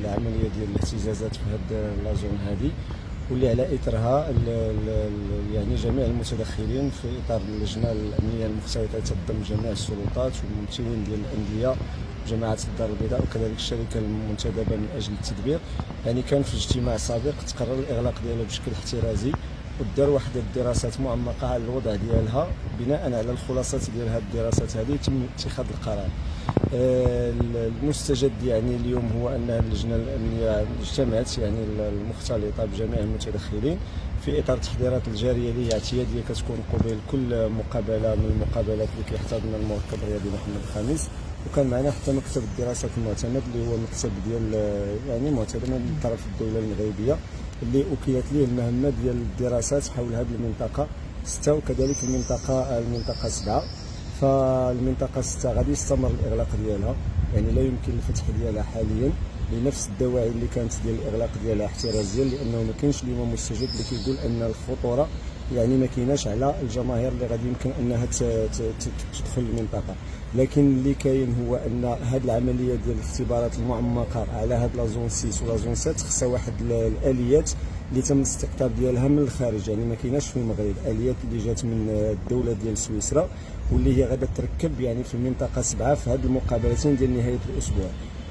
العمليه ديال الاهتزازات في هذه لازون هذه، واللي على اثرها يعني جميع المتدخلين في اطار اللجنه الامنيه المختلطه تضم جميع السلطات والممثلين ديال الانديه جماعه الدار البيضاء وكذلك الشركه المنتدبه من اجل التدبير. يعني كان في اجتماع سابق تقرر الاغلاق ديالها بشكل احترازي، ودار واحد الدراسات معمقه على الوضع ديالها. بناء على الخلاصات ديال هذه الدراسات هذه تم اتخاذ القرار. المستجد يعني اليوم هو ان اللجنه الامنيه اجتمعت يعني المختلطه بجميع المتدخلين في اطار التحضيرات الجاريه اللي هي اعتياديه كتكون قبيل كل مقابله من المقابلات اللي كيحتضنها المركب الرياضي محمد الخامس. وكان معنا حتى مكتب الدراسات المعتمد اللي هو مكتب ديال يعني معتمد من طرف الدوله المغربيه اللي اكلت ليه المهمه ديال الدراسات حول هذه المنطقه 6 وكذلك المنطقه 7. فالمنطقه 6 غادي يستمر الاغلاق ديالها، يعني لا يمكن الفتح ديالها حاليا لنفس الدواعي اللي كانت ديال الاغلاق ديالها احترازيا، لانه ما كاينش اليوم مستجد اللي كيقول ان الخطوره يعني ما كايناش على الجماهير اللي غادي يمكن انها تدخل المنطقه. لكن اللي كاين هو ان هذه العمليه ديال الاختبارات المعمقه على هاد لا زون 6 ولا زون 7 خصها واحد الاليات اللي تم الاستقطاب ديالها من الخارج، يعني ما كايناش في المغرب اليات اللي جات من الدوله ديال سويسرا واللي هي غادا تركب يعني في المنطقه 7 في هاد المقابلتين ديال نهايه الاسبوع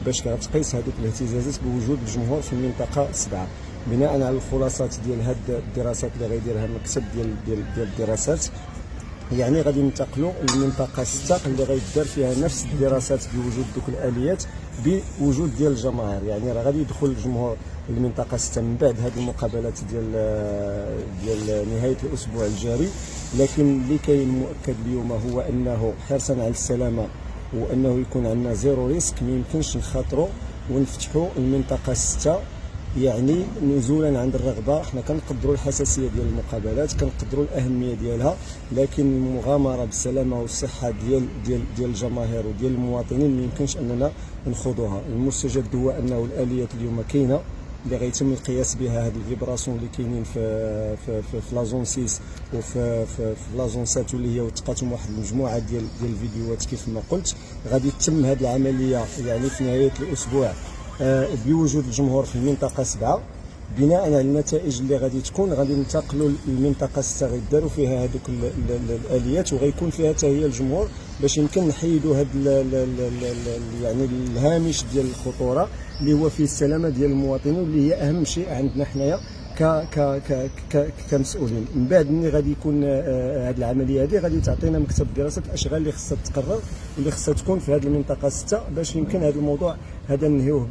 باش غتقيس هذوك الاهتزازات بوجود الجمهور في المنطقه 7. بناء على الخلاصات ديال هاد الدراسات اللي غيديرها المكتب ديال الدراسات، يعني غادي ننتقلوا للمنطقه 6 اللي غيدار فيها نفس الدراسات بوجود دوك الاليات بوجود ديال الجماهير. يعني راه غادي يدخل الجمهور المنطقه 6 من بعد هذه المقابلات ديال نهايه الاسبوع الجاري. لكن اللي كاين مؤكد اليوم هو انه حرصا على السلامه وانه يكون عندنا زيرو ريسك ما يمكنش نخاطروا ونفتحوا المنطقه 6 يعني نزولا عند الرغبه. حنا كنقدروا الحساسيه ديال المقابلات، كنقدروا الاهميه ديالها، لكن المغامره بالسلامه والصحه ديال الجماهير وديال المواطنين ما يمكنش اننا نخوضوها. المستجد هو انه الاليات اليوم كاينه اللي غيتم القياس بها هاد الفيبراسيون اللي كاينين في لا زون 6 وفي لا زون 7 واللي هي وثقتهم واحد المجموعه ديال الفيديوهات كيف ما قلت. غادي تتم هذه العمليه يعني في نهايه الاسبوع بوجود الجمهور في المنطقه 7. بناء على النتائج اللي غادي تكون غادي ننتقلوا للمنطقه 6 غيداروا فيها هذوك الاليات وغيكون فيها حتى هي الجمهور باش يمكن نحيدوا هذا يعني الهامش ديال الخطوره اللي هو فيه السلامه ديال المواطنين واللي هي اهم شيء عندنا حنايا كمسؤولين. من بعد ملي غادي يكون هذه العمليه هذه غادي تعطينا مكتب دراسه الاشغال اللي خصها تقرر واللي خصها تكون في هذه المنطقه 6 باش يمكن هذا الموضوع هذا ننهيوه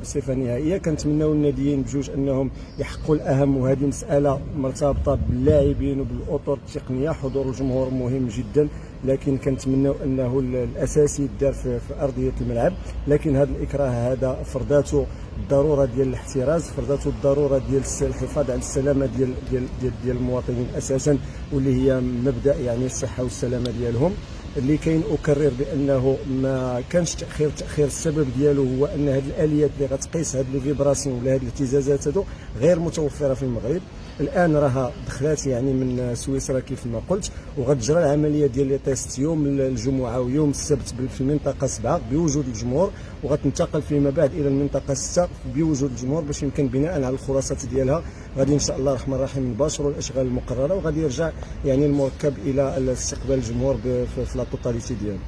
بصفه نهائيه. كنتمناو الناديين بجوج انهم يحققوا الاهم، وهذه مساله مرتبطه باللاعبين وبالاطر التقنيه. حضور الجمهور مهم جدا، لكن كنتمناو انه الاساسي يدار في ارضيه الملعب. لكن هذا الاكراه هذا فرضاته الضروره ديال الاحتراز، فرضاته الضروره ديال الحفاظ على السلامه ديال المواطنين اساسا، واللي هي مبدا يعني الصحه والسلامه ديالهم. اللي كاين اكرر بانه ما كانش تاخير السبب ديالو هو ان هذه الاليات اللي غتقيس هذه لي فيبراسيون ولا هذه الاهتزازات هذو غير متوفره في المغرب. الان راها دخلات يعني من سويسرا كيف ما قلت، وغتجرى العمليه ديال لي تيست يوم الجمعه ويوم السبت في المنطقه 7 بوجود الجمهور، وغتنتقل فيما بعد الى المنطقه 6 بوجود الجمهور باش يمكن بناء على الخلاصات ديالها غادي ان شاء الله الرحمن الرحيم نباشروا الاشغال المقرره، وغادي يرجع يعني المركب الى استقبال الجمهور في لا توتاليتي ديالو.